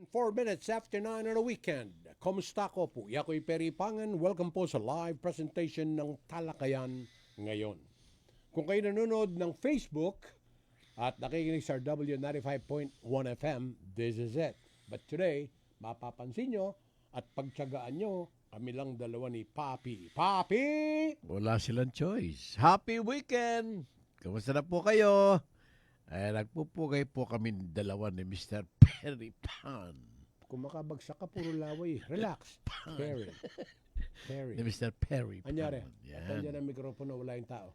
4 minutes after 9 on a weekend. Kumusta ko po? Ako'y Perry Pangan. Welcome po sa live presentation ng Talakayan ngayon. Kung kayo nanonood ng Facebook at nakikinig sa W95.1 FM, this is it. But today, mapapansin nyo at pagtsagaan nyo, kami lang dalawa ni Papi. Papi! Wala silang choice. Happy weekend! Kamusta na po kayo? Ay, nagpupugay po kami dalawa ni Mr. Perry Pan. Kung makabagsak ka, puro laway. Relax. Perry. Ni Mr. Perry Pan. Anyari? Yan. Yan ang mikropono, wala yung tao.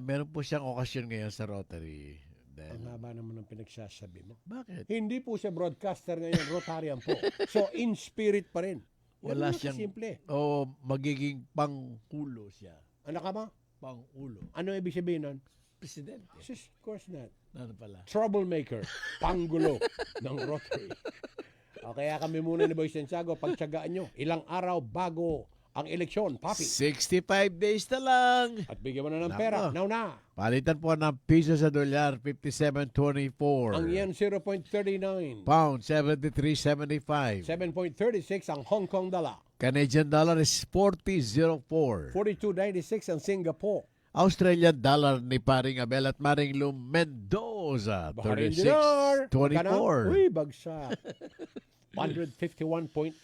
Meron po siyang okasyon ngayon sa Rotary. Ang haba naman ng pinagsasabi mo. Bakit? Hindi po siya broadcaster ngayon, Rotarian po. So, in spirit pa rin. Wala Ganun siyang... simple. magiging pang-ulo siya. Ano ka ba? Pang-ulo. Ano ibig sabihin nun? Presidente. Sus, of course not. Ano pala? Troublemaker. Panggulo ng Rotary. O kaya kami muna ni Boy Santiago, pagtsagaan nyo, ilang araw bago ang eleksyon, Papi. 65 days na lang. At bigyan mo na ng Nako. pera. Now na. Palitan po ng piso sa dolyar, 57.24. Ang yen, 0.39. Pound, 73.75. 7.36 ang Hong Kong dollar. Canadian dollar is 40.04. 42.96 ang Singapore. Australian dollar ni Paring Abel at Maring Lou Mendoza, Bahrain dinar. 36.24. Uy, bagsak. 151.88.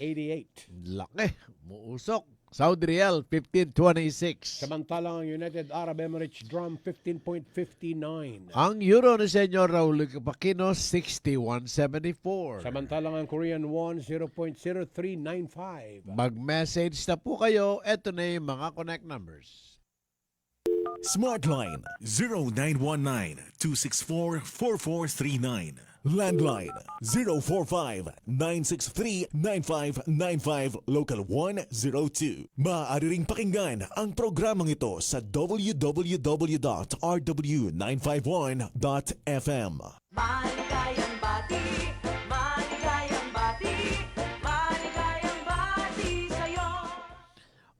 Laki, muusok. Saudi Real, 15.26. Samantalang ang United Arab Emirates drum, 15.59. Ang euro ni Senyor Raul Capacino, 61.74. Samantalang ang Korean won, 0.0395. Mag-message na po kayo. Ito na yung mga connect numbers. Smartline 0919-264-4439. Landline 045-963-9595 Local 102. Maaari ring pakinggan ang programang ito sa www.rw951.fm. Maligayang bati, maligayang bati, maligayang bati sa'yo.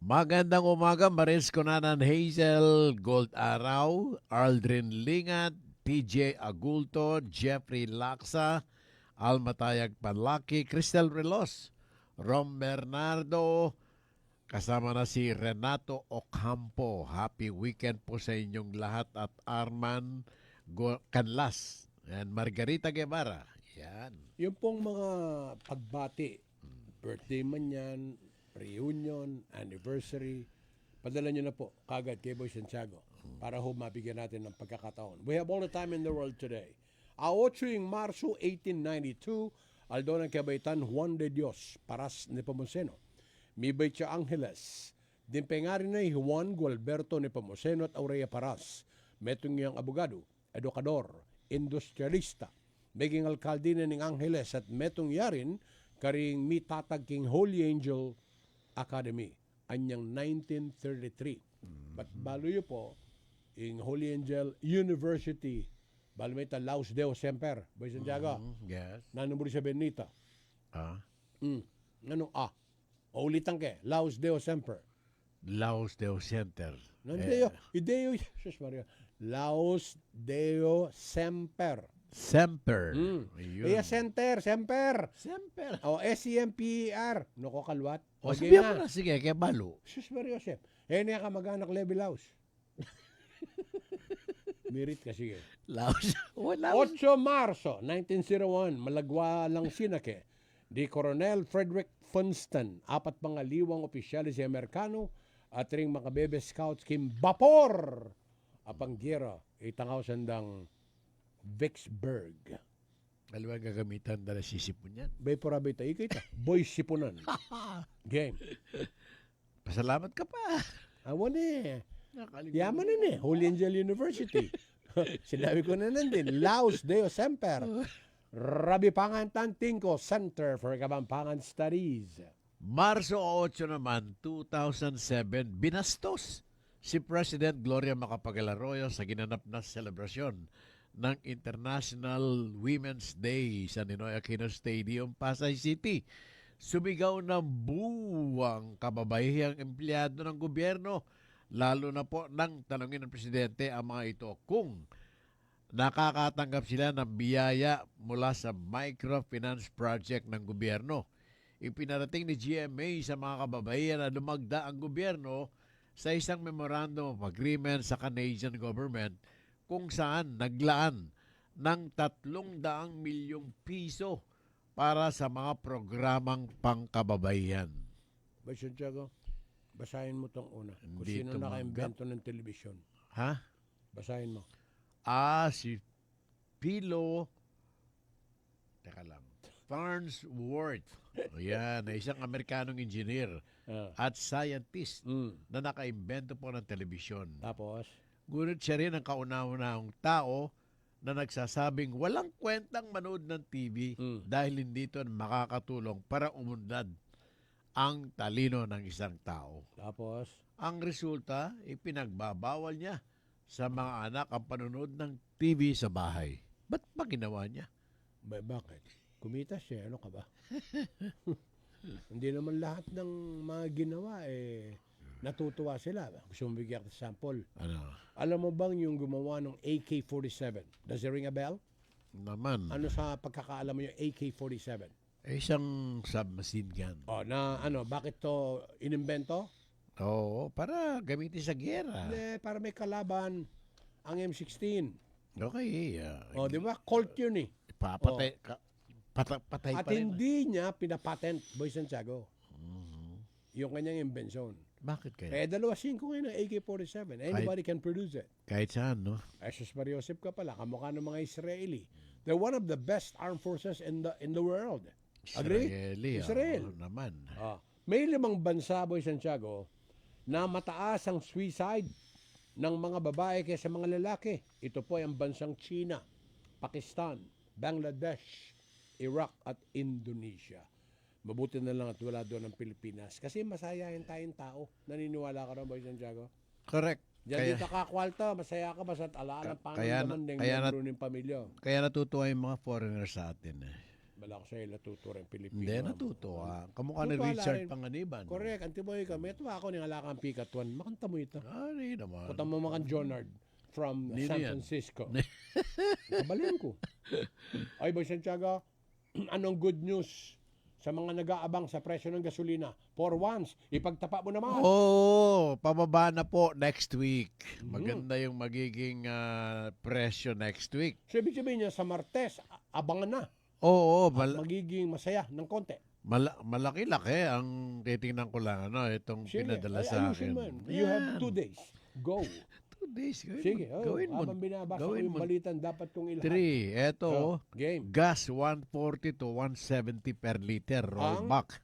Magandang umaga, Maris Conanan Hazel, Gold Araw, Aldrin Lingat, TJ Agulto, Jeffrey Laksa, Almatayag Panlaki, Cristel Relos, Rom Bernardo, kasama na si Renato Ocampo. Happy weekend po sa inyong lahat at Arman Canlas and Margarita Guevara. Yan. Yung pong mga pagbati, birthday man yan, reunion, anniversary, padala nyo na po kagad kay Boy Santiago para ho mabigyan natin ng pagkakataon. We have all the time in the world today. A 8 Marso 1892, Aldo ng Kabaitan Juan de Dios, Paras Nepomuceno. Mibay siya Angeles. Dimpengari na Juan Gualberto Nepomuceno at Aurea Paras. Metong niyang abogado, edukador, industrialista. Meging alkalde na ng Angeles at metong yarin karing mitatag king Holy Angel Academy. Anyang 1933. But baloy po, in Holy Angel University, balmeta Laos Deo Semper, Boy Santiago, Yes. nanumuri sa Benita. Ah, Anong A? Ulitan ke, Laos Deo Semper. Laos Deo Center. Nandeo, ideo, Jesus Maria. Laos Deo Semper. Semper. Ayun. Kaya center, semper. Semper. O, S-E-M-P-E-R. Nako kalwat. O, game sabihan na. mo na, sige, kaya balo. Jesus Maria Joseph. Niya ka mag-anak Levi Laos. Mirit ka, sige. Laos. O, Laos. 8 Marso 1901, Malagwa lang Sinake, di Coronel Frederick Funston, 4 pangaliwang opisyalis sa Amerikano at ring mga bebe scouts kim Vapor, apang gira, itangaw sandang Vicksburg. Alam mo, gagamitan na sisipon yan. Bay porabay tayo kita, boy sipunan. Game. Pasalamat ka pa. Awan eh. Nakalimutan. Yaman na eh, Holy Angel University. Sinabi ko na nandin, Laos Deo Semper. Rabi Pangan Tantingko Center for Kabampangan Studies. Marso 8 naman, 2007, binastos si President Gloria Macapagal Arroyo sa ginanap na selebrasyon ng International Women's Day sa Ninoy Aquino Stadium, Pasay City. Sumigaw ng buwang kababayang empleyado ng gobyerno, lalo na po nang tanongin ng presidente ang mga ito kung nakakatanggap sila ng biyaya mula sa microfinance project ng gobyerno. Ipinarating ni GMA sa mga kababaihan na lumagda ang gobyerno sa isang memorandum of agreement sa Canadian government kung saan naglaan ng 300 milyong piso para sa mga programang pangkababaihan. Boy Santiago, basahin mo tong una. Kung Hindi sino tumanggap. naka-invento ng television. Ha? Basahin mo. Si Philo, teka lang, Farnsworth. O yan, isang Amerikanong engineer Ah. at scientist Mm. na nakaimbento po ng telebisyon. Tapos, Ngunit siya rin ang kauna-unahang tao na nagsasabing walang kwentang manood ng TV dahil hindi ito makakatulong para umunlad ang talino ng isang tao. tapos, Ang resulta, ipinagbabawal niya sa mga anak ang panonood ng TV sa bahay. Ba't ba ginawa niya? bakit? Kumita siya, ano ka ba? Hindi naman lahat ng mga ginawa natutuwa sila. Gusto mo bigyan kita sample. Ano? Alam mo bang yung gumawa ng AK-47? Does it ring a bell? Naman, Ano sa pagkakaalam mo yung AK-47? isang submachine gun. Bakit to inimbento? Oo, para gamitin sa gera. Hindi, para may kalaban ang M16. Okay. Di ba? Colt yun eh. Papatay, patay At pa rin. hindi niya pinapatent, Boy Santiago. Yung kanyang invention. Bakit kaya? 2.5 ngayon ng AK-47. Anybody can produce it. Kahit saan, no? Jesus Mariosep ka pala, kamukha ng mga Israeli. They're one of the best armed forces in the world. Agree? Israeli. Israel. Oo, naman. May 5 bansa, Boy Santiago, na mataas ang suicide ng mga babae kaysa mga lalaki. Ito po ay ang bansang China, Pakistan, Bangladesh, Iraq at Indonesia. Mabuti na lang at wala doon ang Pilipinas. Kasi masayahin tayong tao. Naniniwala ka rin, Boy Santiago? Correct. Diyan dito kakwalta, masaya ka basta't alaala paano kaya naman ng kaya membro ng pamilya. Kaya natutuwa yung mga foreigner sa atin. Bala ko sa'yo natuto rin Pilipino. Hindi, natutuwa. Kamukha ni Natutuwa Richard rin. Panganiban. Correct, antiboy ka. May tuwa ako ng alakang pikatuan. Makanta mo ito. Ari naman. Punta mo makan Jonard from Nino San yan. Francisco. Kabalin ko. Ay, Boy Santiago, anong good news sa mga nag-aabang sa presyo ng gasolina? For once, ipagtapa mo naman. Oo, pababa na po next week. Maganda yung magiging presyo next week. So, ibig sabihin niya, sa Martes, abangan na. Oo, Magiging masaya ng konti. malaki-laki ang titingnan ko lang itong Sige, pinadala ay, sa ayusin akin. mo yan. You have 2 days. Go. 2 days. Sige, Gawin mo. habang binabasa ko Gawin yung mo. balitan, dapat kong ilahad. 3. Eto, Game. gas 140 to 170 per liter Ang? rollback.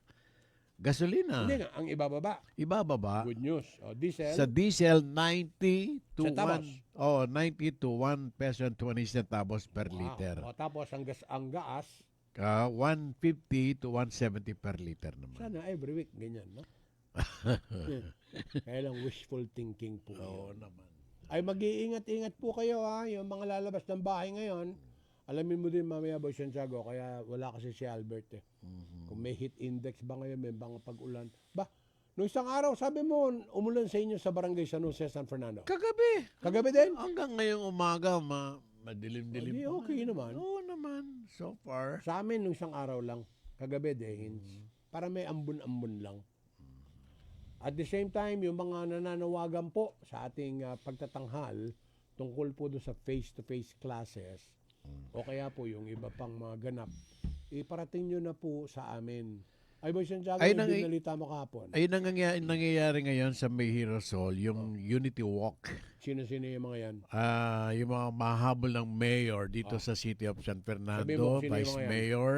Gasolina, Hindi nga, ang ibababa. ibababa. Good news. Diesel. Sa diesel 90 to Centavos. 90 to 1 peso and 20 centavos per Wow. liter. Tapos ang gas, 150 to 170 per liter naman. sana every week, ganyan, no? Kaya lang wishful thinking po. Oo yun. naman. Ay mag-iingat-ingat po kayo ha, yung mga lalabas ng bahay ngayon. Alamin mo din mamaya, Boy Santiago, kaya wala kasi si Albert eh. Kung may heat index ba ngayon, may bang pag-ulan. Nung isang araw, sabi mo, umulan sa inyo sa barangay San Jose, San Fernando. Kagabi. Kagabi din? Hanggang ngayong umaga, madilim-dilim. Hindi, pa okay nga. naman. Oo naman, so far. Sa amin, nung isang araw lang, kagabi din, para may ambon-ambon lang. At the same time, yung mga nananawagan po sa ating pagtatanghal tungkol po doon sa face-to-face classes, o kaya po yung iba pang mga ganap, iparating nyo na po sa amin. Ay, Boy Santiago, Ay, yung nang- binalita mo kahapon. Ayun ang nangyayari ngayon sa May Hero Sol, yung Unity Walk. Sino-sino yung mga yan? Yung mga mahabol ng mayor dito sa City of San Sabi mo, Fernando, sino yung Vice mga yan? Mayor,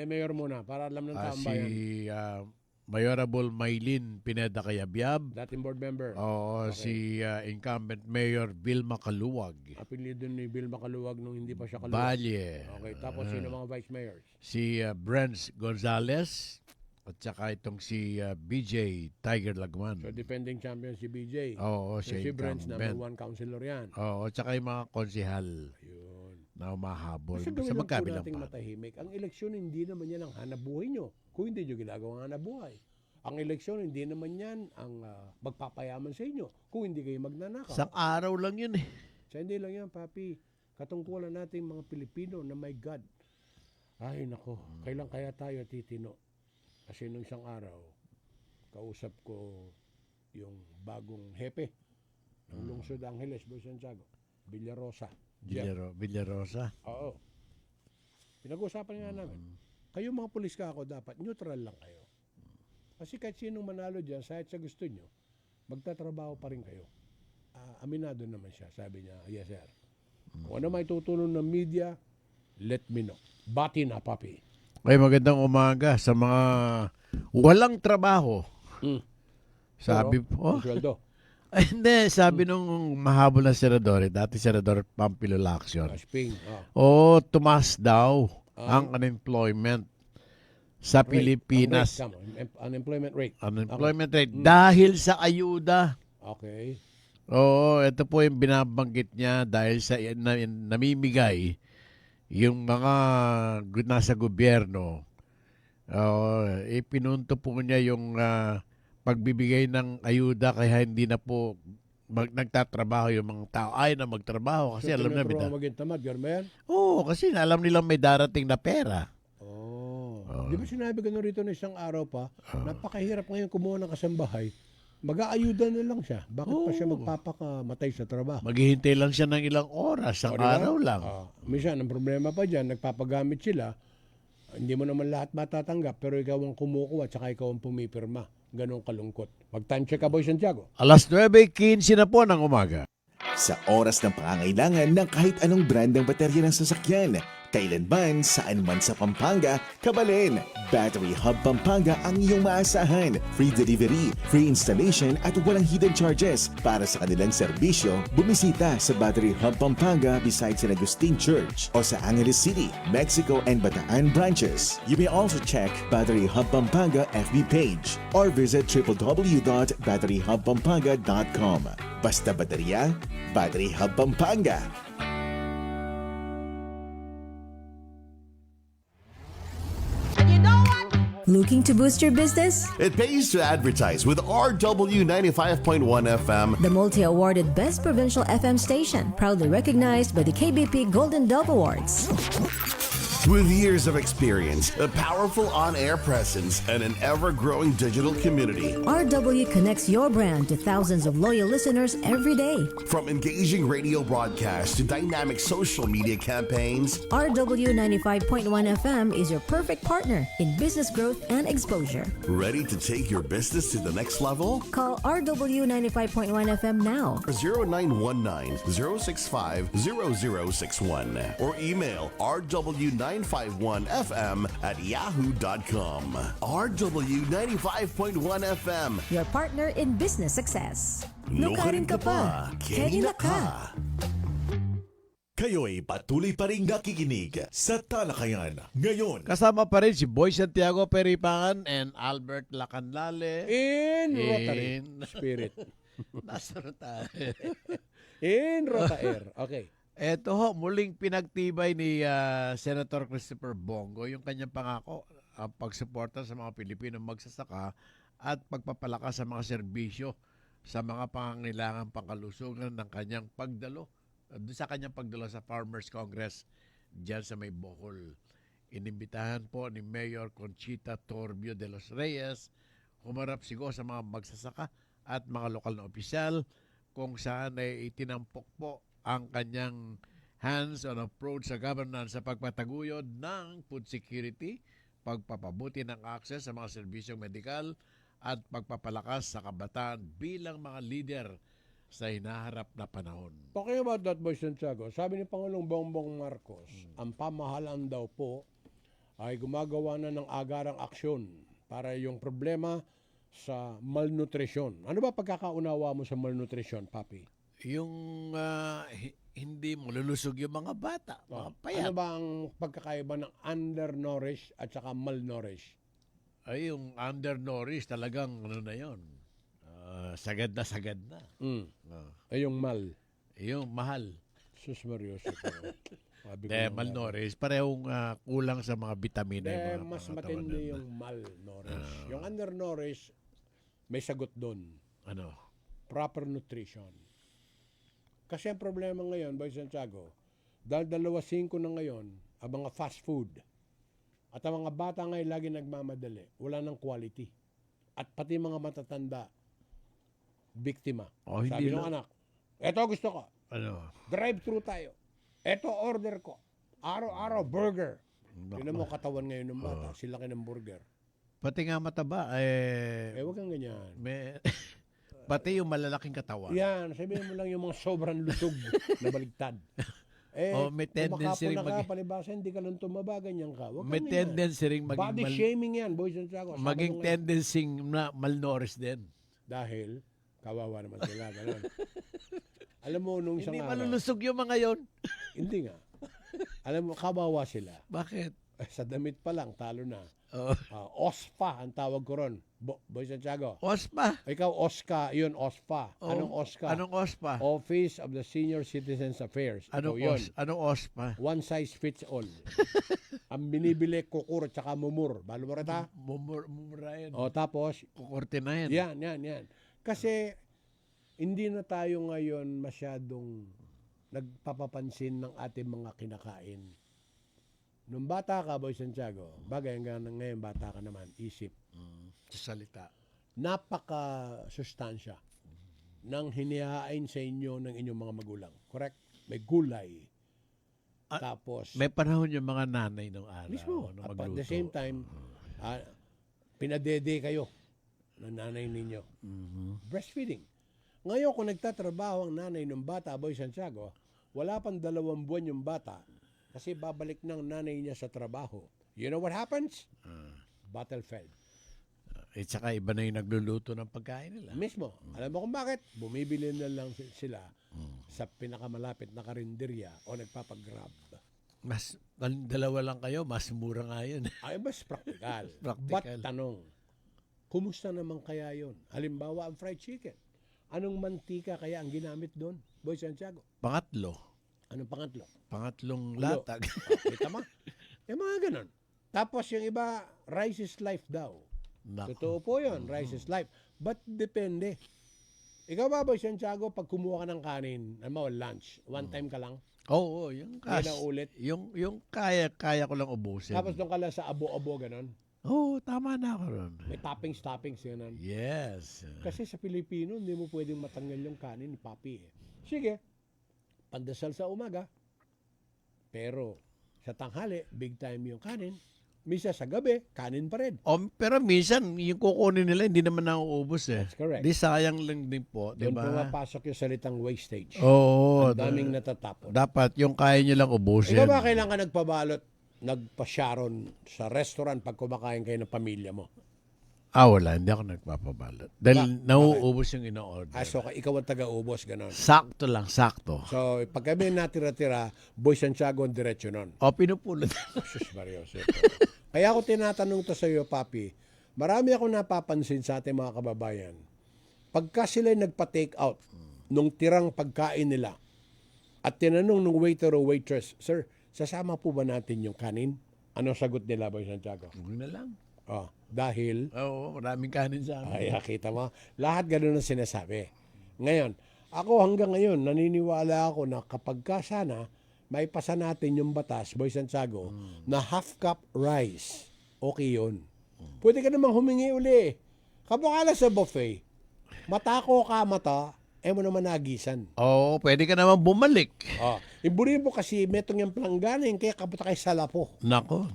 Mayor muna, para alam ng taong si bayan. Mayorable Maylin Pineda Cayabyab, Dating board member. o si incumbent Mayor Vilma Caluwag, Apelido ni Bill Makaluwag nung hindi pa siya kaluwag. Balye, Okay, tapos sino mga vice mayors? si Brent Gonzales, at saka itong si BJ Tiger Lagman. So, defending champion si BJ. Oo, So, siya si Brent's number incumbent. 1 councilor yan. Oo, at saka yung mga konsihal Yun. na umahabol Kasi sa gawin lang po magkabilang nating pa. matahimik. Ang eleksyon hindi naman yan ang hanap buhay nyo. Kung hindi nyo ginagawang hanap buhay. Ang eleksyon hindi naman yan ang magpapayaman sa inyo. Kung hindi kayo magnanakaw. Isang araw lang yun eh. So, hindi lang yan, papi. katungkulan nating mga Pilipino na my God. Ay nako, kailan kaya tayo titino? Kasi nung isang araw, kausap ko yung bagong hepe ng lungsod Angeles, Boy Santiago, Villarosa. Jeff. Villarosa. Oo. Pinag-uusapan nga namin. Kayo mga pulis ka ako, dapat neutral lang kayo. Kasi kahit sinong manalo dyan, sa gusto nyo, magtatrabaho pa rin kayo. Aminado naman siya. Sabi niya, yes sir. Kung ano may tutulong ng media, let me know. Bati na, papi. Ay, magandang umaga sa mga walang trabaho. Sabi po. Sweldo. Ay, hindi. Sabi nung mahabol na senador, dati senador Pampilo Lacson. Asping. Tumas daw ang unemployment sa Pilipinas. Unemployment rate. Unemployment rate. Dahil sa ayuda. Okay. Oo, ito po yung binabanggit niya dahil sa namimigay yung mga nasa gobyerno. Ipinunto po niya yung pagbibigay ng ayuda kaya hindi na po nagtatrabaho yung mga tao. Ayaw na magtrabaho kasi alam na maging tamad, gano'n ba yan? Oo, kasi alam nilang may darating na pera. Di ba sinabi ko na rito na isang araw pa, napakahirap ngayon kumuha ng kasambahay, mag-aayuda na lang siya. Bakit pa siya magpapakamatay sa trabaho? Maghihintay lang siya ng ilang oras, ang araw lang. Minsan, ang problema pa dyan, nagpapagamit sila, hindi mo naman lahat matatanggap, pero ikaw ang kumukuha at saka ikaw ang pumipirma. Ganong kalungkot. Mag-time ka, Boy Santiago. Alas 9:15 na po ng umaga. Sa oras ng pangangailangan ng kahit anong brand ng baterya ng sasakyan, kailanman, saan man sa Pampanga, kabalin. Battery Hub Pampanga ang iyong maasahan. Free delivery, free installation at walang hidden charges. Para sa kanilang serbisyo, bumisita sa Battery Hub Pampanga beside San Agustin Church o sa Angeles City, Mexico and Bataan branches. You may also check Battery Hub Pampanga FB page or visit www.batteryhubpampanga.com. Basta baterya, Battery Hub Pampanga. And you know what? Looking to boost your business? It pays to advertise with RW 95.1 FM. The multi-awarded Best Provincial FM station, proudly recognized by the KBP Golden Dove Awards. With years of experience, a powerful on-air presence, and an ever-growing digital community. RW connects your brand to thousands of loyal listeners every day. From engaging radio broadcasts to dynamic social media campaigns, RW 95.1 FM is your perfect partner in business growth and exposure. ready to take your business to the next level? Call RW 95.1 FM now. 0919-065-0061 or email rw951fm@yahoo.com. RW 95.1 FM. Your partner in business success. Lukarin ka pa, Kenila ka. Kayo'y patuloy pa rin nakikinig sa Talakayan. Ngayon, Kasama pa rin si Boy Santiago Peripangan and Albert Lacanlale. In Rotary Spirit. Nasa Rotary. In Rotair. Okay. Eto ho, muling pinagtibay ni Senator Christopher Bongo yung kanyang pangako ang pagsuporta sa mga Pilipinong magsasaka at pagpapalakas sa mga serbisyo sa mga pangangailangan pangkalusugan ng kanyang pagdalo sa kanyang pagdalo sa Farmers Congress diyan sa may Bohol. Inimbitahan po ni Mayor Conchita Torbio de los Reyes humarap sigo sa mga magsasaka at mga lokal na opisyal kung saan ay itinampok po ang kanyang hands-on approach sa governance sa pagpataguyod ng food security, pagpapabuti ng access sa mga serbisyong medikal, at pagpapalakas sa kabataan bilang mga leader sa hinaharap na panahon. Talking about that, Boy Santiago, sabi ni Pangulong Bongbong Marcos, ang pamahalaan daw po ay gumagawa na ng agarang aksyon para yung problema sa malnutrition. Ano ba pagkakaunawa mo sa malnutrition, Papi? Yung hindi malulusog yung mga bata, mga payat. Ano ba ang pagkakaiba ng undernourished at saka malnourished? Ay, yung undernourished talagang ano na yun. Sagad na sagad na. Ay yung mal. Yung mahal. Sus Marioso. Malnourished, parehong kulang sa mga bitamina. Yung mga Mas pangatawan matindi na. yung malnourished. Yung undernourished, may sagot doon. Ano? Proper nutrition. Kasi ang problema ngayon, Boy Santiago, Dahil 2.5 na ngayon, ang mga fast food. At ang mga bata ngayon lagi nagmamadali. Wala ng quality. At pati mga matatanda, biktima. Oh, hindi Sabi ng lang- anak, eto gusto ko. Ano? Drive-thru tayo. Eto order ko. Araw-araw, burger. Nako. Tignan mo katawan ngayon ng bata. Sila ng burger. Pati nga mataba, Huwag kang ganyan. pati yung malalaking katawan. Yan, sabihin mo lang yung mga sobrang lusog na baligtad. May tendency rin kumakapo na ka, palibasa, hindi ka lang tumaba, ganyan ka. Huwag May kang ganyan. tendency rin Body shaming yan, boys and chagos. maging tendency na malnourished din. Dahil, kawawa naman sila, gano'n. Alam mo, nung isang Hindi araw, malulusog yung mga yon. hindi nga. Alam mo, kawawa sila. Bakit? Sa damit pa lang, talo na. Oh. OSPA, ang tawag ko ron. Boys and Tiago. OSPA. Ikaw, OSCA, yun, OSPA. Oh, Anong OSCA? Anong OSPA? Office of the Senior Citizens Affairs. Ito yun. Anong OSPA? One size fits all. Ang binibili, kukur at saka mumur. Balo mo rata? Mumurayan. O tapos, Kukurte na yan. yan. Kasi, hindi na tayo ngayon masyadong nagpapapansin ng ating mga kinakain. Nung bata ka, Boy Santiago, bagay hanggang ngayon bata ka naman, isip, Sa salita. napaka-sustansya ng hinihain sa inyo ng inyong mga magulang. Correct? May gulay. Tapos, May panahon yung mga nanay nung araw. mismo, nung at at magluto. the same time, pinadede kayo ng nanay ninyo. Breastfeeding. Ngayon, kung nagtatrabaho ang nanay ng bata, Boy Santiago, wala pang 2 buwan yung bata kasi babalik ng nanay niya sa trabaho. You know what happens? Battlefield. Saka iba na yung nagluluto ng pagkain nila. Mismo. Alam mo kung bakit? Bumibili na lang sila sa pinakamalapit na karinderya o nagpapagrab. Dalawa lang kayo, mas mura nga yun. Ay, mas praktikal. Practical. But tanong, kumusta naman kaya yon? Halimbawa, ang fried chicken. Anong mantika kaya ang ginamit doon? Boy Santiago. Pangatlo. Anong pangatlo? Pangatlong Ulo. latag. Kita mo? Mga ganun. Tapos yung iba, rice is life daw. Nako. Totoo po yun, rice is life. But depende. Ikaw ba, Boy Santiago, pag kumuha ka ng kanin, lunch, one time ka lang, Oo, yung hindi na ulit. yung kaya ko lang ubusin. Tapos doon ka lang sa abo-abo, ganun. Oo, tama na ako ron. May toppings, ganun. Yes. Kasi sa Pilipino, hindi mo pwedeng matanggal yung kanin ni Papi. Sige, pandasal sa umaga. Pero sa tanghali, big time yung kanin. Misa sa gabi, kanin pa rin. Pero minsan, yung kukunin nila, hindi naman nauubos eh. That's correct. Di sayang lang din po, di Doon ba? pumapasok yung salitang wastage. Oo. Ang daming natatapon. Dapat yung kaya nyo lang ubusin. Ikaw ba kailan ka nagpabalot, nagpa-sharon sa restaurant pag kumakain kayo ng pamilya mo? Wala. Hindi ako nagpapabalot. Dahil nauubos yung ino-order. So ikaw ang taga-ubos, gano'n. Sakto lang, sakto. So pag kami natira-tira, Boy Santiago ang diretsyo nun. Pinupulot. Sus Mario. Kaya ako tinatanong to sa iyo, Papi, marami akong napapansin sa ating mga kababayan. Pagka sila nagpa-take out nung tirang pagkain nila at tinanong ng waiter o waitress, Sir, sasama po ba natin yung kanin? Anong sagot nila, Boy Santiago? Huwag na lang. Dahil, Oo, maraming kanin sa amin. kita mo, lahat ganun ang sinasabi. Ngayon, ako hanggang ngayon, naniniwala ako na kapag ka sana, may pasa natin yung batas, Boy Santiago, na half cup rice, okay yun. Pwede ka namang humingi uli. Kapag sa buffet, matako ka mata, mo naman nagisan. Oo, pwede ka naman bumalik. Iburi mo kasi metong yung plangganin, kaya kaputa kay salapo. Nako.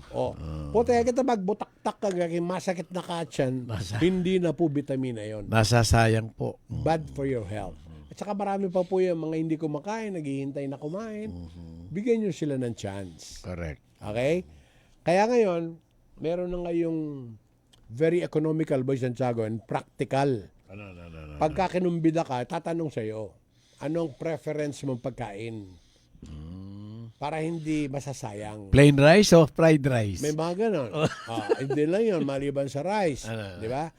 Puta kita magbutak-tak ka, masakit na katsan, hindi na po vitamina yon. Nasasayang po. Bad for your health. At saka marami pa po yung mga hindi kumakain, naghihintay na kumain. Bigyan nyo sila ng chance. Correct. Okay? Kaya ngayon, meron na ngayong very economical, Boy Santiago, and practical. Ano. Pagka kinumbida ka, tatanong sa'yo, anong preference mong pagkain? Para hindi masasayang. Plain rice o fried rice? May mga ganon. Hindi lang yun, maliban sa rice. Di ba?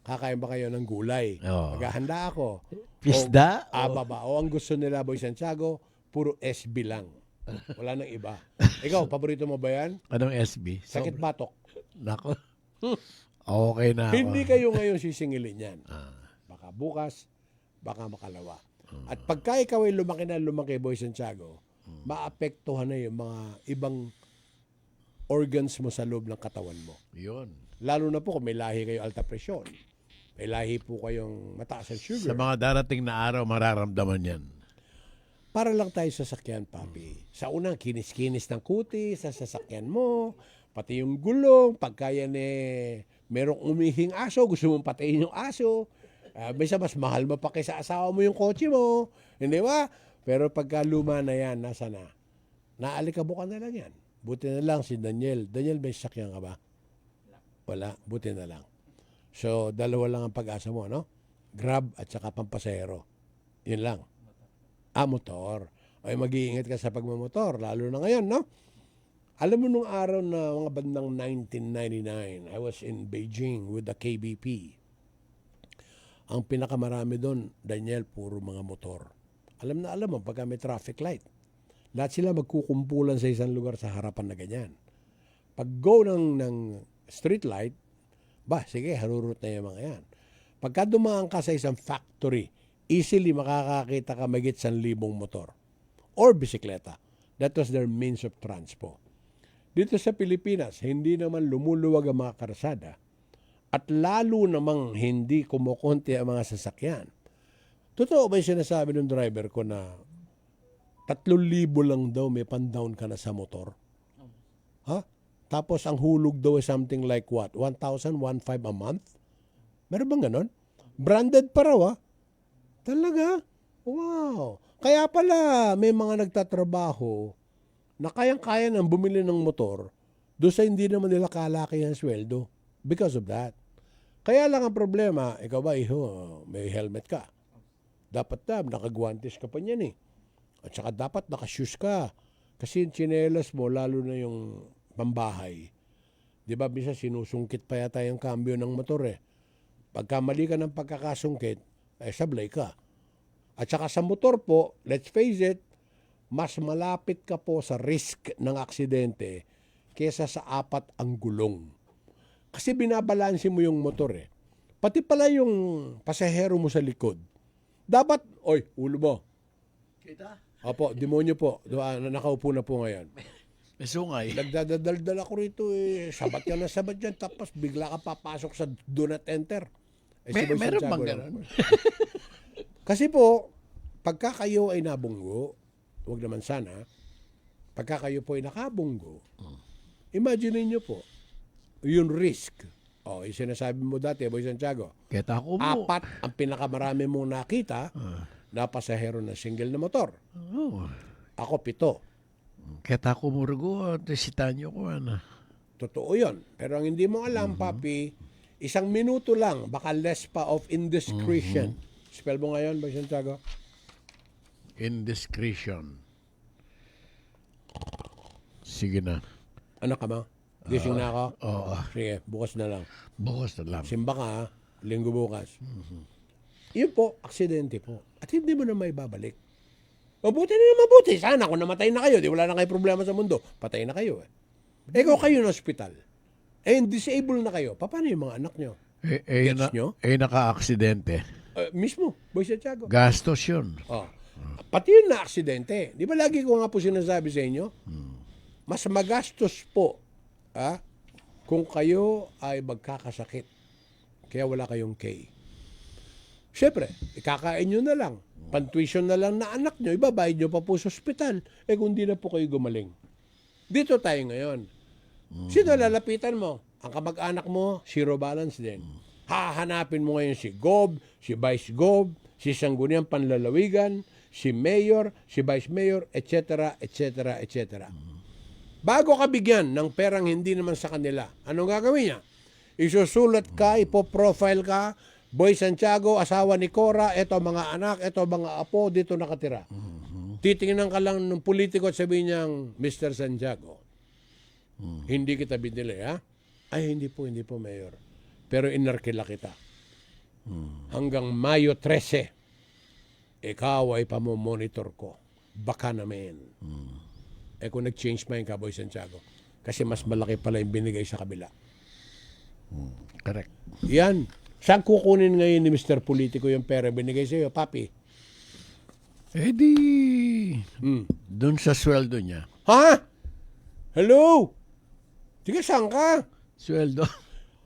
Kakain ba kayo ng gulay? Maghahanda ako. Pisda? O ang gusto nila, Boy Santiago, puro SB lang. Wala nang iba. Ikaw, paborito mo ba yan? Anong SB? Sakit batok. Nako. Okay na ako. Hindi kayo ngayon sisingilin yan. Baka bukas, baka makalawa. At pagka ikaw ay lumaki na lumaki, Boy Santiago, maapektuhan na yung mga ibang organs mo sa loob ng katawan mo. Yun. Lalo na po kung may lahi kayo alta presyon. May lahi po kayong mataas ang sugar. Sa mga darating na araw, mararamdaman yan. Para lang tayo sa sasakyan, papi. Sa unang, kinis-kinis ng kuti sa sasakyan mo, pati yung gulong, pagka yan merong umihing aso, gusto mong patayin yung aso, bisa mas mahal mo pa kaysa asawa mo yung kotse mo. Hindi ba? Pero pagka luma na yan, nasa na? Naalikabukan na lang yan. Buti na lang si Daniel. Daniel, may sasakyan ka ba? Wala. Buti na lang. So, dalawa lang ang pag-asa mo, no? Grab at saka pampasero. Yun lang. Motor. Ay, mag-iingat ka sa pagmamotor, lalo na ngayon, no? Alam mo nung araw na mga bandang 1999, I was in Beijing with the KBP. Ang pinakamarami doon, Daniel, puro mga motor. Alam mo, pagka may traffic light, lahat sila magkukumpulan sa isang lugar sa harapan na ganyan. Pag go ng street light, sige, harurot na yung mga yan. Pagka dumaan ka sa isang factory, easily makakakita ka magit 1,000 motor or bisikleta. That was their means of transport. Dito sa Pilipinas, hindi naman lumuluwag ang mga karsada at lalo namang hindi kumukunti ang mga sasakyan. Totoo ba yung sinasabi ng driver ko na 3,000 lang daw may pan-down ka na sa motor? Ha? Tapos ang hulog daw is something like what? 1,000, 1,500 a month? Meron bang ganon? Branded pa raw, Talaga? Wow. Kaya pala may mga nagtatrabaho na kayang-kaya nang bumili ng motor doon sa hindi naman nila kalaki ang sweldo because of that. Kaya lang ang problema, ikaw ba, may helmet ka. Dapat nakagwantes ka pa niyan At saka dapat nakashoes ka. Kasi yung tsinelas mo, lalo na yung pambahay. Di ba, bisa sinusungkit pa yata yung cambio ng motor Pagka mali ka ng pagkakasungkit, sablay ka. At saka sa motor po, let's face it, mas malapit ka po sa risk ng aksidente kesa sa 4 ang gulong. Kasi binabalanse mo yung motor Pati pala yung pasahero mo sa likod. Dapat, ulo mo. Kita? Opo, demonyo po. Nakaupo na po ngayon. May sungay. Nagdadaldal ako rito sabat yan na sabat yan. Tapos bigla ka papasok sa do not enter. Meron bang ganun? Kasi po, pagka kayo ay nabunggo, huwag naman sana, pagka kayo po ay nakabunggo, imagine niyo po, yung risk. Yung sinasabi mo dati, Boy Santiago, Kita ko mo. 4 ang pinakamarami mong nakita na pasahero na single na motor. Oh. Ako 7. Kita ko mo rugo, sitanyo ko Totoo yun. Pero ang hindi mo alam, papi, 1 minuto lang, baka less pa of indiscretion. Spell mo ngayon, Boy Santiago? Indiscretion. Sige na. Ano ka ma? Gising na ako? Oo. Sige, bukas na lang. Bukas na lang. Simba ka, linggo bukas. Yun po, aksidente po. At hindi mo na may babalik. Mabuti na mabuti. Sana kung namatay na kayo, di wala na kayo problema sa mundo. Patay na kayo kung kayo na ospital, disabled na kayo, paano yung mga anak nyo? Gets nyo? Naka-aksidente. Mismo, Boy Santiago. Gastos yun. Pati yun na aksidente. Di ba lagi ko nga po sinasabi sa inyo? Mas magastos po kung kayo ay magkakasakit. Kaya wala kayong K. Siyempre, ikakain nyo na lang. Pantuition na lang na anak nyo, ibabayad nyo pa po sa ospital. Kung di na po kayo gumaling. Dito tayo ngayon. Sino lalapitan mo? Ang kamag-anak mo, zero balance din. Hahanapin mo ngayon si Gob, si Vice Gob, si Sangguniang Panlalawigan, si Mayor, si Vice Mayor, etc., etc., etc. Bago ka bigyan ng perang hindi naman sa kanila, anong gagawin niya? Isusulat ka, ipoprofile ka, Boy Santiago, asawa ni Cora, eto mga anak, eto mga apo, dito nakatira. Titingnan ka lang ng politiko at sabihin niyang, Mr. Santiago, hindi kita binili, Ay, hindi po, Mayor. Pero inarkila kita. Hanggang Mayo 13, ikaw ay pamomonitor ko. Baka naman. Kung nag-change mind ka, Boy Santiago, kasi mas malaki pala yung binigay sa kabila. Correct. Yan. Saan kukunin ngayon ni Mr. Politiko yung pera binigay sa iyo, papi? Eh di, Hmm. dun sa sweldo niya. Ha? Hello? Sige, saan ka? Sweldo?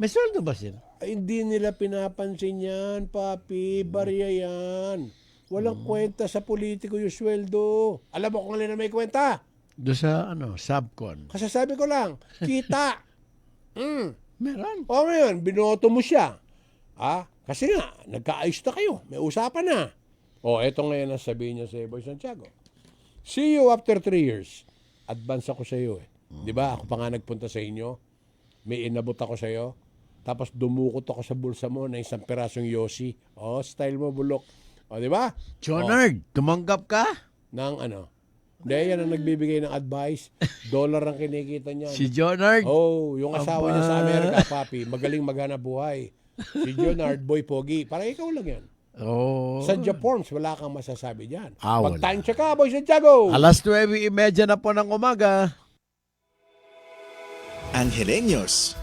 May sweldo ba sila? Ay, hindi nila pinapansin yan, papi. Barya yan. Walang kwenta sa politiko yung sweldo. Alam mo kung alin na may kwenta? Doon sa subcon. Kasasabi ko lang, kita. Meron. O ngayon, binoto mo siya. Kasi nga, nagkaayos na kayo. May usapan na. O, eto ngayon ang sabihin niya sa Boy Santiago. See you after 3 years. Advance ako sa iyo eh. Di ba? Ako pa nga nagpunta sa inyo. May inabot ako sa iyo. Tapos dumukot ako sa bulsa mo na isang pirasong yosi. O, style mo, bulok. O, di ba? Jonard, tumanggap ka? Nang ano. Hindi, yan ang nagbibigay ng advice. Dollar ang kinikita niya. Si Jonard? Oh, yung asawa niya sa Aba. Amerika, papi. Magaling maghanap buhay. Si Leonard Boy Pogi. Parang ikaw lang yan. Oh. Sa Japorms, wala kang masasabi dyan. Wala. Mag-time check ka, Boy Santiago. Alas 9:30 na po ng umaga. Angeleños.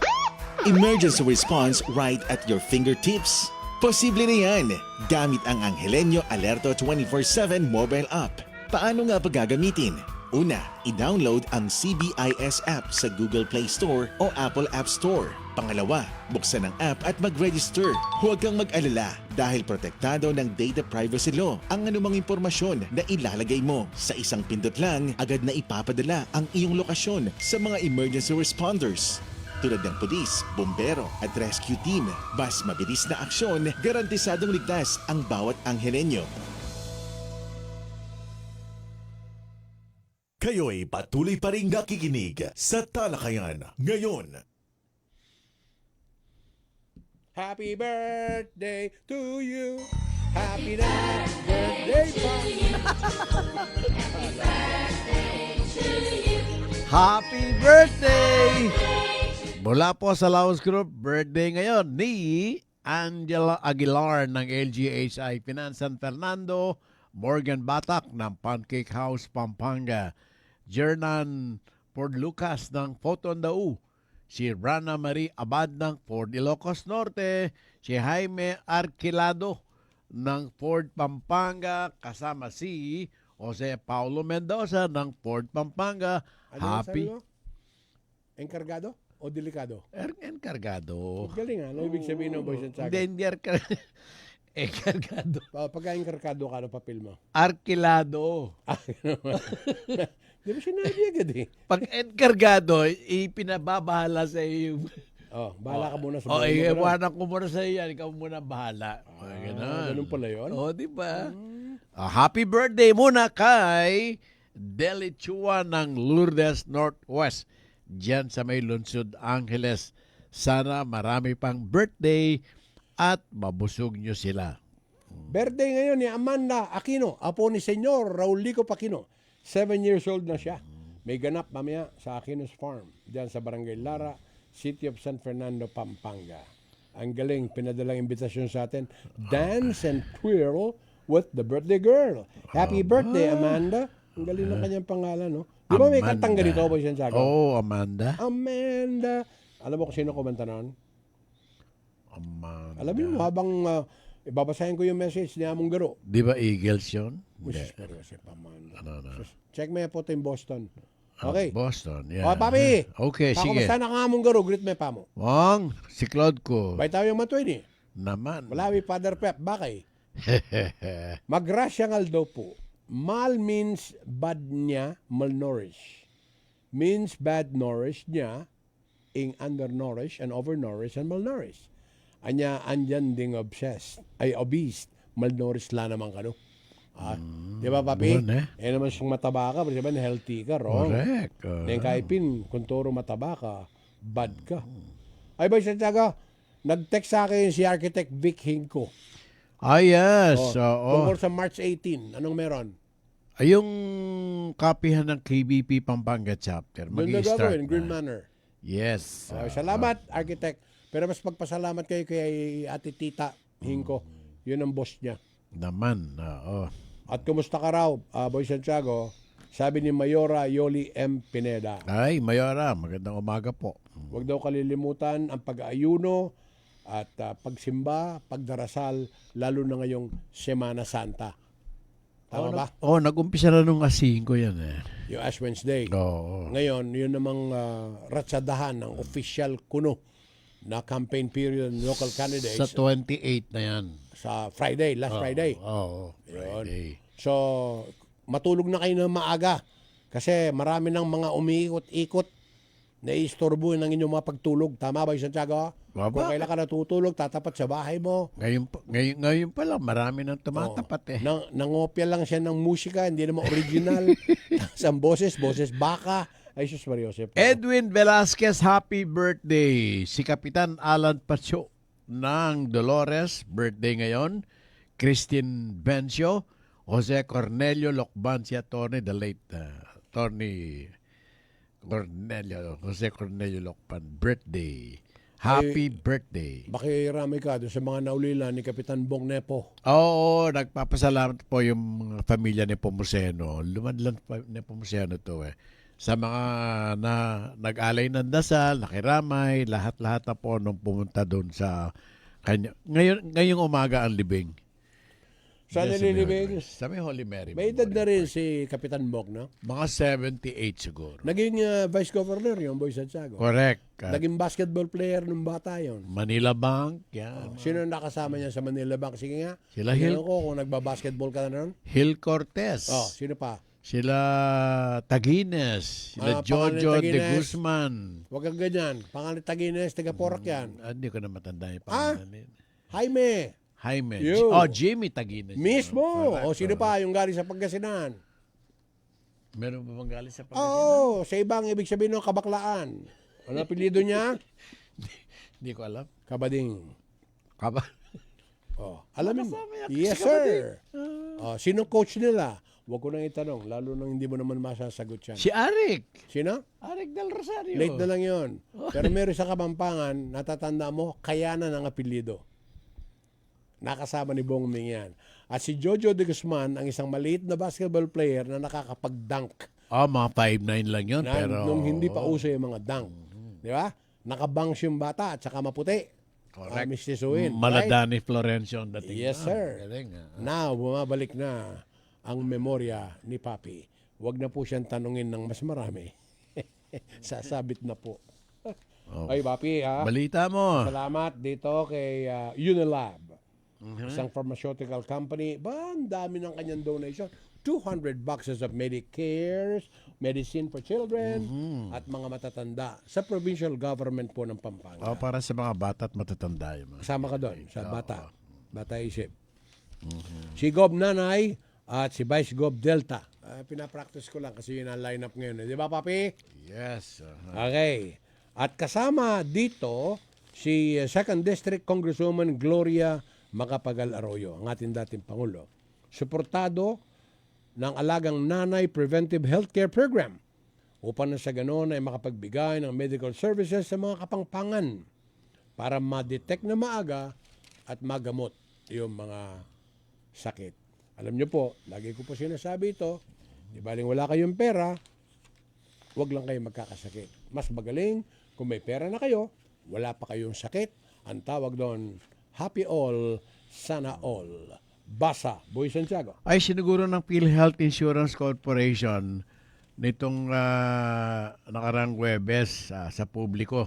Emergency response right at your fingertips. Posible na yan gamit ang Angeleño Alerto 24/7 mobile app. Paano nga ba gagamitin? Una, i-download ang CBIS app sa Google Play Store o Apple App Store. Pangalawa, buksan ang app at mag-register. Huwag kang mag-alala dahil protektado ng Data Privacy Law ang anumang impormasyon na ilalagay mo. Sa isang pindot lang, agad na ipapadala ang iyong lokasyon sa mga emergency responders. Tulad ng pulis, bombero at rescue team, mas mabilis na aksyon, garantisadong ligtas ang bawat Angeleño. Kayo'y patuloy pa rin nakikinig sa Talakayan ngayon. Happy birthday to you. Happy birthday, papi. Happy birthday! Mula po sa Laos Group, birthday ngayon ni Angela Aguilar ng LGHI Finance San Fernando, Morgan Batak ng Pancake House, Pampanga, Jernan Ford Lucas ng Photon Dau, si Rana Marie Abad ng Ford Ilocos Norte, si Jaime Arquilado ng Ford Pampanga, kasama si Jose Paulo Mendoza ng Ford Pampanga. Ano yung sabi Happy mo? Enkargado o delikado? Encargado. Galing ha. Ano ibig sabihin ng Boy Santiago? Hindi Encargado. Pagka-enkargado ka, ano papel mo? Arkilado. Di ba sinabi agad eh? Pag enkargado, ipinababahala sa iyo. Oh, bahala ka muna sa O, buhay mo. ganun. iwanan ko muna sa iyo yan. Ikaw muna bahala. Ganun pala yun? O, di ba? Happy birthday muna kay Deli Chua ng Lourdes Northwest. Diyan sa may Lungsod, Angeles. Sana marami pang birthday at mabusog nyo sila. Birthday ngayon ni Amanda Aquino, apo ni Senyor Raulico Paquino. 7 years old na siya. May ganap mamaya sa Aquino's Farm, diyan sa Barangay Lara, City of San Fernando, Pampanga. Ang galing, pinadalang imbitasyon sa atin. Dance and twirl with the birthday girl. Happy birthday, Amanda. Ang galing ng kanyang pangalan, no? Di ba may Amanda. kantang ganito, Boy Santiago? Oh, Amanda. Amanda. Alam mo kung sino kumanta noon? Amanda. Alam mo, habang ibabasahin ko yung message ni Among Garo. Di ba Eagles yun? Hindi. Pero si Amanda. Ano. Check mo yan po ito in Boston. Okay. Boston, yeah. O, papi. Okay, sige. Kamusta na ka Among Garo? Greet me pa mo. Wong, si Claude ko. Bay tayo yung matuin eh. Naman. Malawi Father Pep. Bakay? Magrasyang daw po. Mal means bad niya, malnourished. Means bad nourished niya, ing undernourished and overnourished and malnourished. Anya, andyan ding obese, malnourished la naman ka, no? Di ba, papi? buwan, eh. Naman siyang mataba ka, pero sabihin, healthy ka, wrong. Correct. Neng kaipin, kung turo mataba ka, bad ka. Ay ba, Santiago, nag-text sa akin si Architect Vic Hinco. Yes. Tungkol sa March 18, anong meron? Ay, yung kapihan ng KBP Pampanga chapter. Doon na Mag-i-start gagawin, Green na. Manor. Yes. Salamat, Architect. Pero mas magpasalamat kayo kay Ate Tita Hinco. Yun ang boss niya. Naman. Oo. At kumusta ka raw, Boy Santiago? Sabi ni Mayora Yoli M. Pineda. Ay, Mayora, magandang umaga po. Huwag daw kalilimutan ang pag-aayuno at pagsimba, pagdarasal, lalo na ngayong Semana Santa. Tama ba? Nag-umpisa na nung 5 yan eh. Yung Ash Wednesday. Oo. Ngayon, yun namang ratsadahan ng official kuno na campaign period ng local candidates Sa 28 na yan. sa Friday, last Friday. Oo. Yun. Friday. So, matulog na kayo ng maaga kasi marami ng mga umiikot-ikot na iistorbo ng inyong mga pagtulog. Tama ba, Santiago? Baba. Kung kailan ka natutulog, tatapat sa bahay mo. Ngayon pa lang, marami nang tumatapat eh. Nangopya lang siya ng musika, hindi naman original. Ang boses baka. Ay, sus Mario Josep. Edwin Velasquez, happy birthday. Si Kapitan Alan Pacho ng Dolores, birthday ngayon. Christine Bencio, Jose Cornelio Locban, si attorney, the late attorney Jose Cornelio Locban, birthday. Happy birthday. Bakirami ka doon sa mga naulila ni Kapitan Bong Nepo. Oo, nagpapasalamat po yung pamilya ni Pomuceno. Lumadlan pa ni Pomuceno to eh. Sa mga nag-alay ng dasal, nakiramay, lahat-lahat na po nung pumunta doon sa kanya. Ngayong umaga ang libing. Saan Yes, nililibing? Sa may Holy Mary. May edad na Memorial rin Park. si Kapitan Bong, no? Mga 78 siguro. Naging Vice Governor yung Boy Santiago. Correct. Naging basketball player nung bata yon. Manila Bank, yan. Sino ang nakasama niya sa Manila Bank? Sige nga. Sila Tingnan Hill, ko kung nagbabasketball ka na nun. Hill Cortez. Sino pa? Sila Tagines. Sila pangalan Jojo de Tagines. Guzman. Huwag kang ganyan. Pangalan Tagines, taga Porac yan. Hindi ko na matanda yung pangalan nila. Jaime. Jaime. Yo. Jimmy Tagines. Mismo. Correct. O sino pa? Yung galing sa Pangasinan. Meron ba bang galing sa Pangasinan? Oo. Sa ibang ibig sabihin ng kabaklaan. Ano apelyido niya? Hindi ko alam. Kabading. Kaba? Alamin mo. Kasama yan Yes, si sir. Sinong coach nila? Huwag ko nang itanong. Lalo nang hindi mo naman masasagot yan. Si Arik. Sino? Arik del Rosario. Late na lang yon. Pero meron sa Kapampangan, natatanda mo, kayanan ang apelyido. Nakasama ni Bong Ming yan. At si Jojo de Guzman, ang isang maliit na basketball player na nakakapag-dunk. Mga 5'9 lang yun. Pero Nung hindi pa uso yung mga dunk. Di ba? Nakabangs yung bata at saka maputi. Correct. Mistisuin. Maladani Florencio ang dating. Yes, sir. Galing, Now, bumabalik na ang memorya ni Papi. Huwag na po siyang tanungin ng mas marami. Sasabit na po. Ay, Papi, ha? Balita mo. Salamat dito kay Unilab. Isang pharmaceutical company. Ang dami ng kanyang donation. 200 boxes of Medicare, medicine for children, at mga matatanda sa provincial government po ng Pampanga. Para sa mga bata at matatanda. Yung mga. Kasama ka doon sa bata. Bata isip. Si Gob Nanay at si Vice Gob Delta. Pinapractice ko lang kasi yun ang lineup ngayon. Di ba, Papi? Yes. Okay. At kasama dito si 2nd District Congresswoman Gloria Macapagal Arroyo, ang ating dating Pangulo. Suportado ng Alagang Nanay Preventive Healthcare Program upang na sa ganon ay makapagbigay ng medical services sa mga kapangpangan para ma-detect na maaga at magamot yung mga sakit. Alam nyo po, lagi ko po sinasabi ito, di baling wala kayong pera, huwag lang kayo magkakasakit. Mas magaling kung may pera na kayo, wala pa kayong sakit. Ang tawag doon, happy all, sana all. Basa, Boy Santiago. Ay siniguro ng PhilHealth Insurance Corporation nitong nakarang Huwebes sa publiko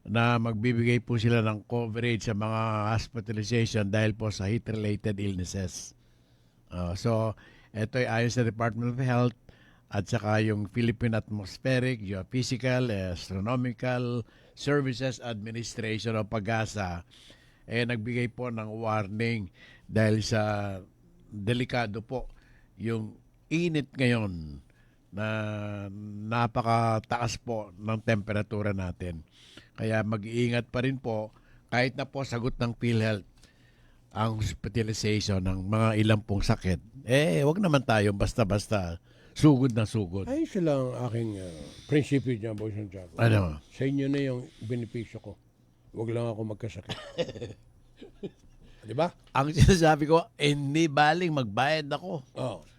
na magbibigay po sila ng coverage sa mga hospitalization dahil po sa heat-related illnesses. So, ito ay ayon sa Department of Health at saka yung Philippine Atmospheric, Geophysical, Astronomical Services Administration o PAGASA nagbigay po ng warning dahil sa delikado po yung init ngayon na napakataas po ng temperatura natin. Kaya mag-iingat pa rin po kahit na po sagot ng PhilHealth ang hospitalization ng mga ilang pong sakit. Wag naman tayo basta-basta sugod na sugod. Ay, sila ang aking prinsipyo niya, Boy Santiago. Ano? Sa inyo na yung benepisyo ko. Huwag lang ako magkasakit. Di ba? Ang sinasabi ko, hindi baling magbayad ako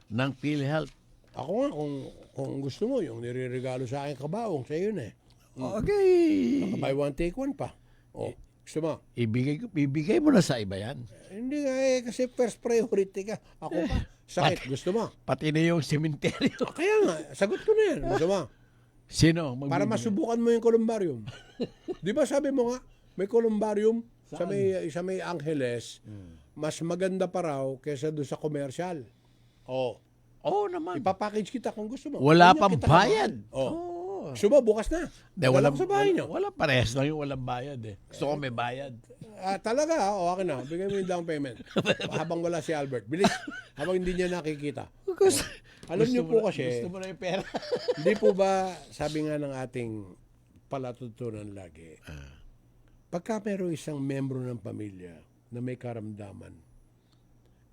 ng PhilHealth. Ako nga, kung gusto mo, yung niriregalo sa akin kabaong, sa iyo na eh. Okay. Buy one, take one pa. Gusto mo? Ibigay mo na sa iba yan. Hindi nga kasi first priority ka. Ako pa. Sakit, gusto mo? Pati na yung sementeryo. Kaya nga, sagot ko na yan. Gusto mo? Sino? Para masubukan mo yung columbarium. Di ba sabi mo nga, may columbarium sa may Angeles, mas maganda pa raw kaysa doon sa commercial. Oh, Oo naman. ipapackage kita kung gusto mo. Wala Ganyan pang kita bayad. kamahal. Oh. Oo. Gusto mo, bukas na. Hindi, Dala walang, ko sa bahay nyo. wala parehas lang yung walang bayad eh. Gusto ko may bayad. Talaga, o akin na. Bigay mo yung down payment. Habang wala si Albert. Bilis. Habang hindi niya nakikita. Alam niyo po kasi, Gusto mo na yung pera. hindi po ba, sabi nga ng ating palatutunan lagi, pagka mayroong isang membro ng pamilya na may karamdaman,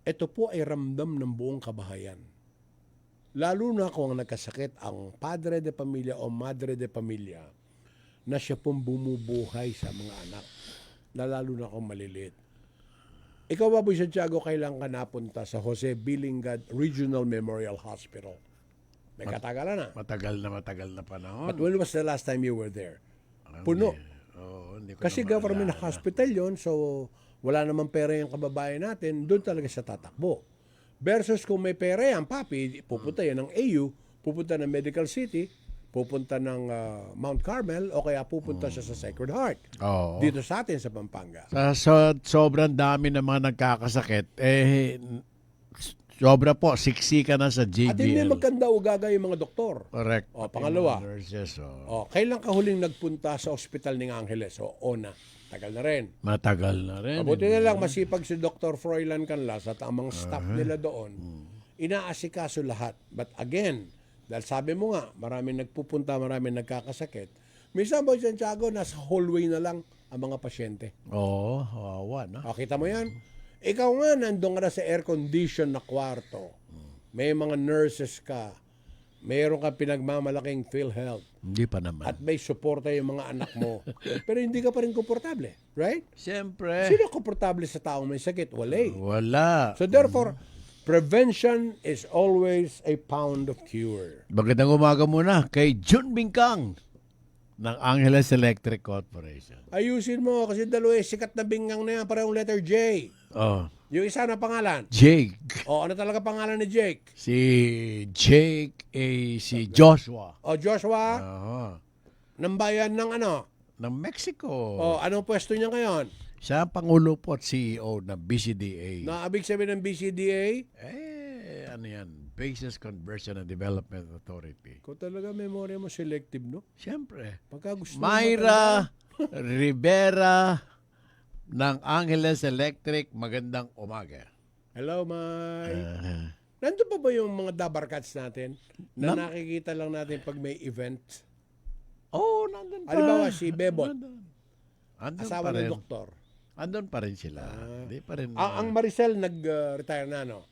ito po ay ramdam ng buong kabahayan. Lalo na kung nagkasakit ang padre de pamilya o madre de pamilya na siya pong bumubuhay sa mga anak. Lalo na kung maliliit. Ikaw ba, Boy Santiago, kailan ka napunta sa Jose Bilingad Regional Memorial Hospital? May katagalan na. Matagal na panahon. But when was the last time you were there? Puno. Oo, hindi ko Kasi na government maalala. hospital yon, so wala namang pera yung kababayan natin, doon talaga sa tatakbo. Versus kung may pera yan, papi, pupunta yan ng AU, pupunta ng Medical City, pupunta ng Mount Carmel, o kaya pupunta siya sa Sacred Heart. Oo. Dito sa atin, sa Pampanga. Sa sobrang dami ng mga nagkakasakit, sobra po, siksika na sa At hindi JBL. magkanda ugaga yung mga doktor. Correct. O, pangalawa. Nurses, oh. Kailan ka huling nagpunta sa ospital ng Angeles? ONA. Tagal na rin. Matagal na rin. Mabuti na lang masipag si Dr. Froilan Canlas at ang mga staff nila doon, inaasikaso lahat. But again, dahil sabi mo nga, maraming nagpupunta, maraming nagkakasakit. Minsan, Boy Santiago, nasa hallway na lang ang mga pasyente. Oo, hawa na. Kita mo yan? Ikaw nga, nandun ka na sa air-condition na kwarto. May mga nurses ka. Mayroon ka pinagmamalaking PhilHealth. Hindi pa naman. At may suporta yung mga anak mo. Pero hindi ka pa rin komportable. Right? Siyempre. Sino komportable sa taong may sakit? Wala eh. Wala. So therefore, prevention is always a pound of cure. Magandang umaga muna kay Jun Bingkang ng Angeles Electric Corporation. Ayusin mo kasi dalawa sikat na bingang na yan, parehong letter J. Oh, Yung isa na pangalan. Jake. Ano talaga pangalan ni Jake? Si Jake, si Joshua. Joshua, Oo. ng bayan ng ano? Ng Mexico. Anong pwesto niya ngayon? Siya ang Pangulo po at CEO ng BCDA. Naabig sabihin ng BCDA? Ano yan? Basis Conversion and Development Authority. Kung talaga memorya mo selective, no? Siyempre. Pagka gusto mo Myra Rivera ng Angeles Electric, magandang umaga. Hello, May. Nandun pa ba yung mga dabarkats natin na nakikita lang natin pag may event? Nandun pa. Halimbawa si Bebot, Andun asawa pa rin. ng doktor. Andun pa rin sila. Hindi pa rin. Ang Maricel nag-retire na, no?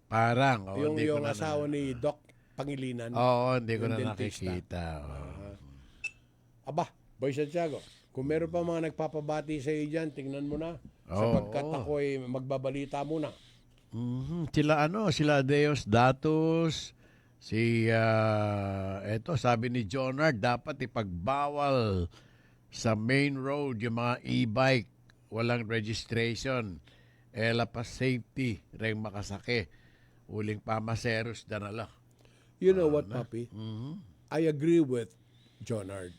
Parang. yung hindi ko na asawa ni Doc Pangilinan. hindi ko yung na dentista. nakikita. Aba, Boy Santiago, kung meron pa mga nagpapabati sa iyo dyan, tingnan mo na. Sapagkat ako'y magbabalita muna. Sila Deos Datos, sabi ni Jonard, dapat ipagbawal sa main road yung mga e-bike, walang registration, pa safety, ring makasake, uling pamaseros danala. You know what, Papi? I agree with Jonard.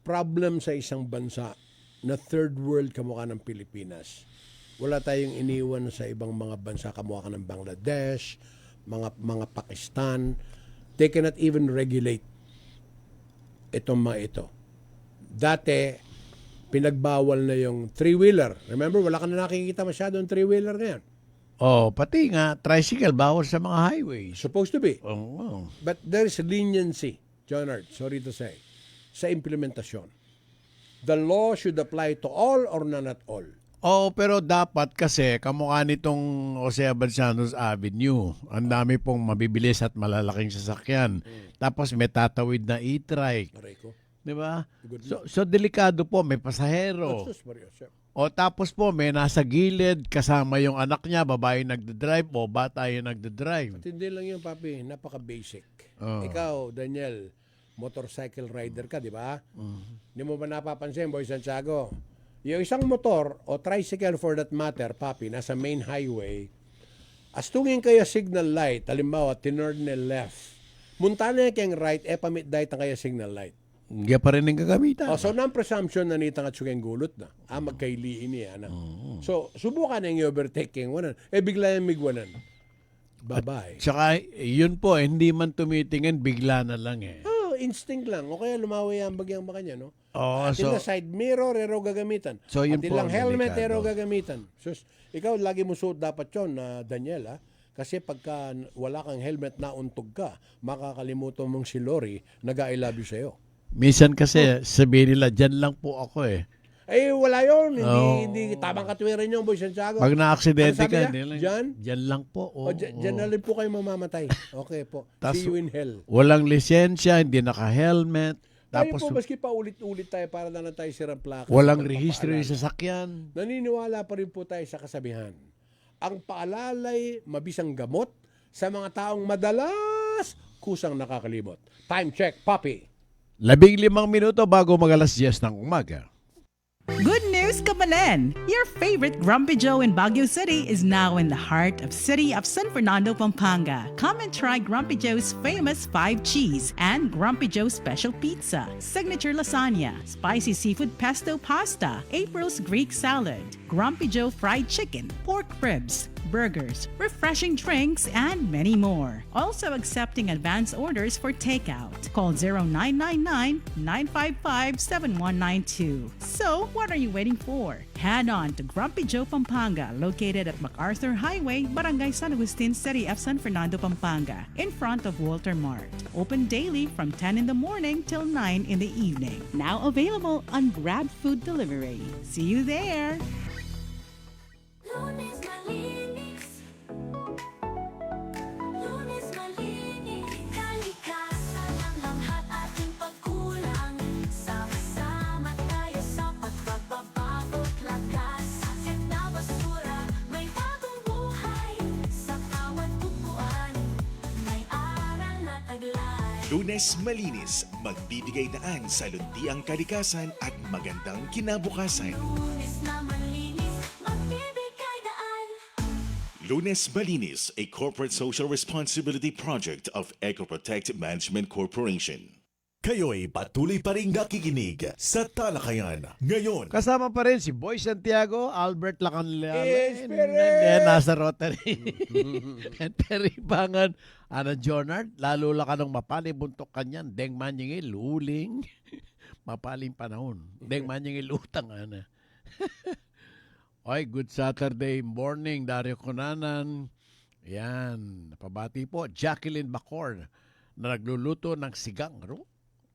Problem sa isang bansa na third world kamukha ng Pilipinas. Wala tayong iniwan sa ibang mga bansa kamukha ng Bangladesh, mga Pakistan. They cannot even regulate itong mga ito. Dati, pinagbawal na yung three-wheeler. Remember, wala ka na nakikita masyadong three-wheeler ngayon. Pati nga, tricycle, bawal sa mga highways. Supposed to be. Oo. But there is leniency, Jonard, sorry to say, sa implementasyon. The law should apply to all or none at all. Pero dapat kasi kamukha nitong Jose Abanzanos Avenue. Ang dami pong mabibilis at malalaking sasakyan. Tapos may tatawid na e-trike. Aray ko. Di ba? So delikado po, may pasahero. Sus, Mario, sir. Tapos po may nasa gilid kasama yung anak niya, babae nagdadrive o bata yung nagdadrive. At hindi lang yun, Papi. Napaka-basic. Ikaw, Daniel, motorcycle rider ka, di ba? Hindi mo ba napapansin, Boy Santiago? Yung isang motor o tricycle for that matter, Papi, nasa main highway, As tungin kaya signal light, halimbawa, tinurn left. Muntana kayang right, pamit dahit ang kaya signal light. Hindi pa rin ang gagamitan. So, nang presumption na nita nga tsukeng gulot na. Magkaili ini, So, subukan na yung overtaking wanan. Bigla yung migwanan. Bye-bye. Tsaka, yun po, hindi man tumitingin, bigla na lang eh. Instinct lang. O kaya lumawi ang bagyang baka niya, no? Oo, Atin na side mirror, gagamitan. So, yun Atin po lang ang helmet, delikado. gagamitan. Sus, ikaw, lagi mo suot dapat yun, Daniel, Kasi pagka wala kang helmet na untog ka, makakalimutan mong si Lori, nag-I love you sa'yo. Minsan kasi, sabihin nila, dyan lang po ako eh. Wala yun. Hindi tamang katwiran yung Boy Santiago. Pag na-aksidente Ano sabi ka, niya? dyan lang po. Diyan na rin po kayo mamamatay. Okay po. Tas- See you in hell. Walang lisensya, hindi naka-helmet. Tayo Tapos, po, maski pa ulit-ulit tayo para na lang tayo sirang plaka. walang Sa rehistro yung pagpapaalala. sasakyan. Naniniwala pa rin po tayo sa kasabihan. Ang paalalay, mabisang gamot sa mga taong madalas kusang nakakalimot. Time check, Papi. 15 minuto bago mag-alas 10 ng umaga. Good news, Kabalen! Your favorite Grumpy Joe in Baguio City is now in the heart of city of San Fernando, Pampanga. Come and try Grumpy Joe's famous 5 cheese and Grumpy Joe's special pizza, signature lasagna, spicy seafood pesto pasta, April's Greek salad, Grumpy Joe fried chicken, pork ribs, burgers, refreshing drinks, and many more. Also accepting advance orders for takeout. Call 0999-955-7192. So, what are you waiting for? Head on to Grumpy Joe Pampanga, located at MacArthur Highway, Barangay San Agustin, City of San Fernando, Pampanga, in front of Walter Mart. Open daily from 10 in the morning till 9 in the evening. Now available on Grab Food Delivery. See you there! Lunes malinis. Lunes malinis. Kalikasan ang lahat ating pagkulang. Sama-sama tayo sa pagbababago't lakas. At na basura, may bagong buhay. Sa bawat tubuan, may aral na taglay. Lunes Malinis, magbibigay daan sa luntiang kalikasan at magandang kinabukasan. Lunes na malinis, magbibigay daan. Lunes Malinis, a corporate social responsibility project of EcoProtect Management Corporation. Kayo'y patuloy pa rin nakikinig sa Talakayan ngayon. Kasama pa rin si Boy Santiago, Albert Lacanlale, Spirit! nasa Rotary. And Terry Bangan, Ana Jonard, lalo lang ka nung mapalibuntok kanyan, Deng Manyingil, uling, mapaling panahon. Deng Manyingil, utang, Ana. Oy, good Saturday morning, Dario Conanan. Yan, pabati po, Jacqueline Bacor, na nagluluto ng sigang,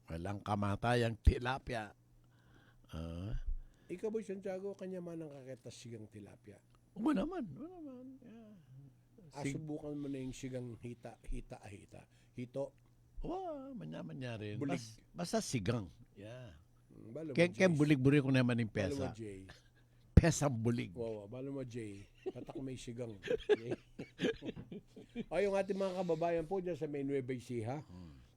walang kamatayang tilapia. Ikaw, Boy Santiago, kanya man ang kaketas sigang tilapia. Oo naman. Yeah. Subukan mo na yung sigang hita. Hito. Wow, manya-manya rin. Bulig. Basta sigang. Yeah. Balo mo, Kaya Jay. bulig-bulig ko naman yung Balo mo, pesa. Jay. Pesang bulig. Wow, balo mo, Jay. Tatak may sigang. Yung ating mga kababayan po dyan sa may Nueva Ecija,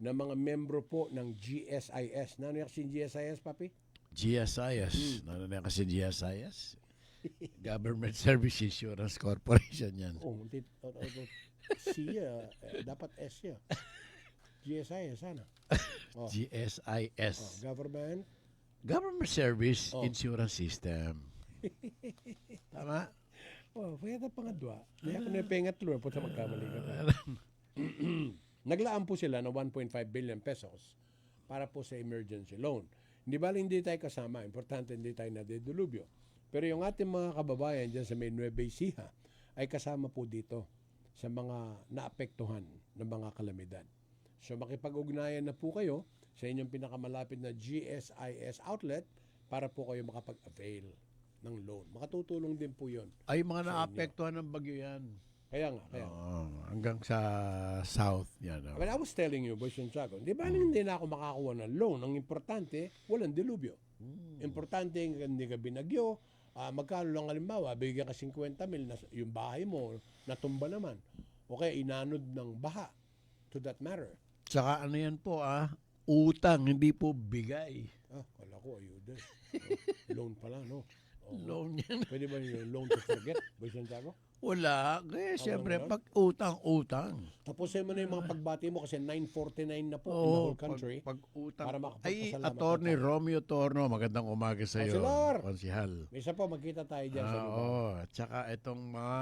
na mga membro po ng GSIS. Nano yung kasi GSIS, Papi? GSIS. Ano na kasi GSIS? Government Service Insurance Corporation yan. siya, dapat S siya. GSIS, sana. GSIS. Government. Government Service Insurance System. Tama? Pwede pangadwa. Hindi ako na pengatlo po sa magkamali ka. Naglaan po sila ng 1.5 billion pesos para po sa emergency loan. Hindi tayo kasama. Importante hindi tayo nadedulubyo. Pero yung ating mga kababayan dyan sa may Nueva Ecija ay kasama po dito sa mga naapektuhan ng mga kalamidad. So makipag-ugnayan na po kayo sa inyong pinakamalapit na GSIS outlet para po kayo makapag-avail ng loan. Makatutulong din po yun. Ay, mga naapektuhan ng bagyo yan. Kaya nga. Hanggang sa south yan. But I was telling you, Boy Santiago, di ba hindi na ako makakuha ng loan? Ang importante, walang dilubyo. Importante, hindi ka binagyo. Magkano lang halimbawa, bigyan ka 50 mil, yung bahay mo, natumba naman. Okay, inanod ng baha. To that matter. Tsaka ano yan po utang, hindi po bigay. Kala ko, ayun. Loan pala, no? Loan yan. Pwede ba yung loan to forget, Boy Santiago? Wala. Siyempre, ganun? pag utang. Tapusin mo na yung mga pagbati mo kasi 9:49 na po in the whole country. Pag utang. Para Ay, makapagpasalamat Attorney na tayo. Romeo Torno, magandang umaga sa iyo. Konsilar! Konsihal. Isa po, magkita tayo dyan sa iba. Oo. At saka itong mga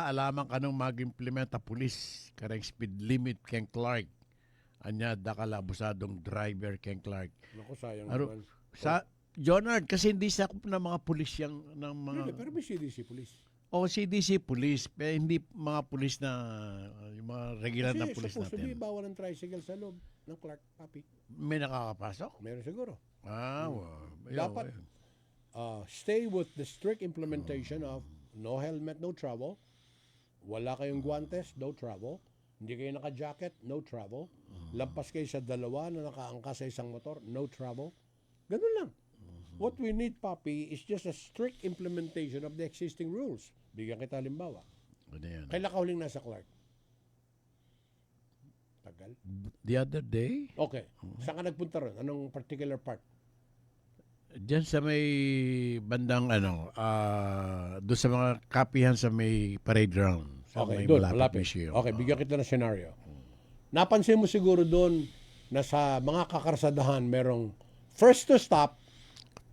alaman ka nung mag-implement a pulis karang speed limit Ken Clark. Anya dakalabusadong driver Ken Clark. Naku, sayang Aro, naman. sa Jonard, kasi hindi sakop ng mga pulis yung ng mga Hindi, pero may CDC police. o CDC pulis, pero hindi mga pulis na yung mga regular na Kasi pulis supposed to be natin. bawal ng tricycle sa loob ng Clark, papi. May nakakapasok? Meron siguro. Dapat Dapat stay with the strict implementation of no helmet, no travel. Wala kayong guantes, no travel. Hindi kayo naka-jacket, no travel. Lampas kayo sa dalawa na nakaangka sa isang motor, no travel. Ganun lang. What we need, papi, is just a strict implementation of the existing rules. Bigyan kita halimbawa. Ano yan? Kailan ka huling nasa Clark? Tagal. The other day, Okay. Saan ka nagpunta ron? Anong particular part? diyan sa may bandang doon sa mga kapihan sa may parade ground. Sa Okay, may doon, malapit malapit. museum. Okay, bigyan kita ng scenario. Napansin mo siguro doon na sa mga kakarsadahan merong first to stop.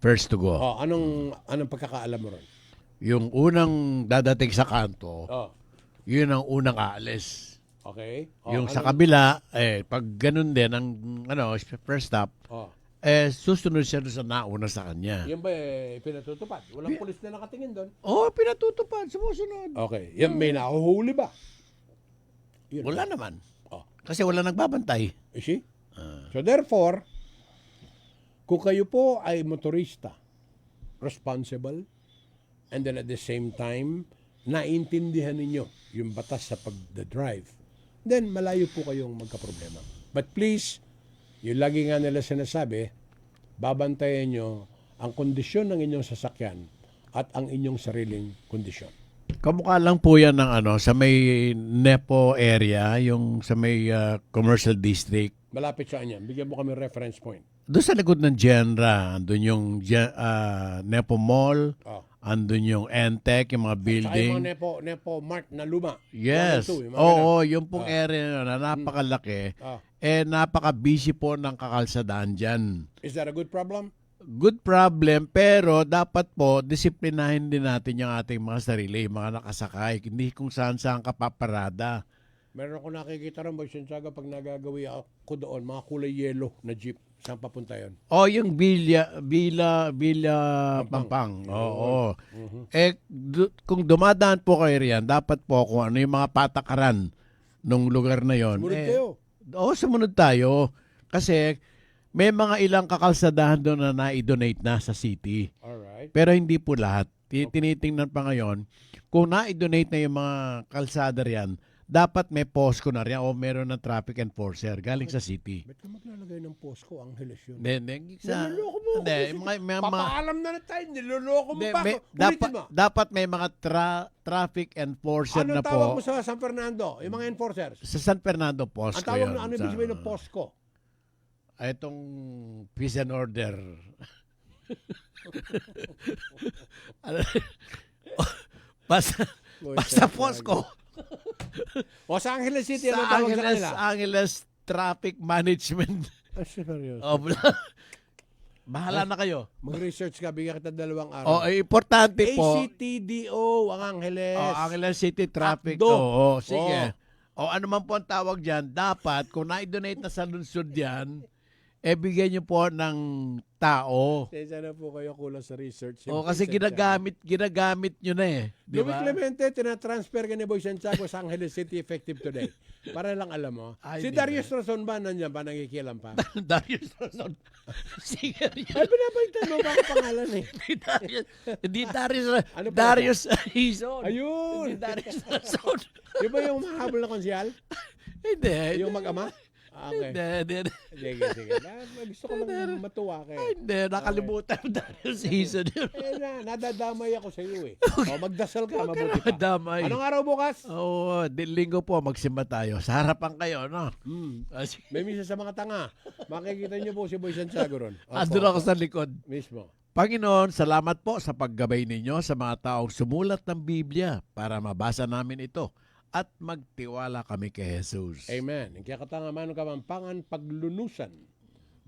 First to go. Anong pagkakaalam mo ron? Yung unang dadating sa kanto, Oh, yun ang unang aalis. okay. Yung sa kabila, pag ganun din, ang first stop, susunod siya doon sa nauna sa kanya. Yan ba pinatutupad? Walang pulis na nakatingin doon. Pinatutupad, sumusunod. Okay. Yan, may nahuhuli ba? Yun. Wala naman. Oh. Kasi wala nagbabantay. You see? So therefore, kung kayo po ay motorista, responsible, and then at the same time, naintindihan ninyo yung batas sa pag-drive, then malayo po kayong magkaproblema. But please, yung lagi nga nila sinasabi, babantayan nyo ang kondisyon ng inyong sasakyan at ang inyong sariling kondisyon. Kamukha lang po yan ng sa may Nepo area, yung sa may commercial district. Malapit sa yan. Bigyan mo kami reference point. Doon sa likod ng Genra, andun yung Nepo Mall, andun yung Entec, yung mga Saka building. yung mga Nepo Mart na luma. Yes. 1 and 2, yung mga Oo, ganun. yung pong area na napakalaki. Ah. Napaka-busy po ng kakalsadaan dyan. Is that a good problem? Good problem, pero dapat po, disiplinahin din natin yung ating mga sarili, yung mga nakasakay. Hindi kung saan-saan ka paparada. Meron ako nakikita rin, Boy Santiago, pag nagagawi ako doon, mga kulay yellow na jeep. Saan papunta yun? Yung Bila Pampang. Oo. Kung dumadaan po kayo riyan, dapat po kung ano yung mga patakaran nung lugar na yon. Sumunod kayo. Sumunod tayo. Kasi may mga ilang kakalsadahan doon na na-donate na sa city. Alright. Pero hindi po lahat. Tinitingnan pa ngayon, kung na-donate na yung mga kalsada riyan, dapat may posko na riyan o meron ng traffic enforcer galing sa city. Ba't ka maglalagay ng posko? Angeles yun. Niloloko mo ako. Papaalam na tayo. Niloloko mo pa ako. Ulitin mo. dapat may mga traffic enforcer Anong na tawag po mo sa San Fernando? Yung mga enforcers? sa San Fernando posko. Ang tawag yun, na ano ibig sabihin ng posko? Itong peace and order. Basta posko. O sa Angeles City, ano Sa tawag sa kanila? Angeles Traffic Management. Seryoso. Bahala na kayo. Mag-research ka, bigyan kita 2 araw. Importante po. ACTDO, ang Angeles. Angeles City Traffic. Akdo. Sige. Ano man po ang tawag dyan, dapat, kung na-donate na sa lungsod yan, bigyan nyo po ng tao. Sensya na po kayo kulang sa research. Kasi ginagamit nyo na Di Louis ba? Clemente, tinatransfer ka ni Boy Santiago sa Angeles City effective today. Para lang alam mo. Ay, Si di Darius Rason ba nandiyan ba nangikialam pa? Darius Rason. Sige Ay, pinapalitan mo ba ang pangalan eh? Hindi Darius. Ano pa Darius Hizon. Ayun! Hindi Darius Rason. Di ba yung mahabol na konsyal? Hindi. Yung mag-ama? Okay. Hindi. Sige. Gusto ko lang matuwa kayo. Hindi. Nakalimutan yung Darius Hizon. Nadadamay ako sa iyo eh. Magdasal ka, mabuti pa. Damay. Anong araw bukas? Linggo po, magsimba tayo. Sa harapan kayo, no? May misa sa mga tanga. Makikita niyo po si Boy Santiago ron. Andun ako sa likod. Mismo. Panginoon, salamat po sa paggabay ninyo sa mga taong sumulat ng Biblia para mabasa namin ito at magtiwala kami kay Jesus. Amen. Ang kaya katangaman ng Kapampangan, paglunusan.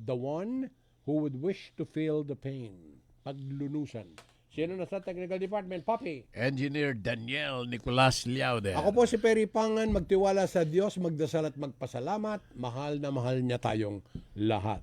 The one who would wish to feel the pain. Paglunusan. Sino na sa Technical Department? Poppy. Engineer Daniel Nicolas Liaude. Ako po si Perry Pangan, magtiwala sa Diyos, magdasal at magpasalamat. Mahal na mahal niya tayong lahat.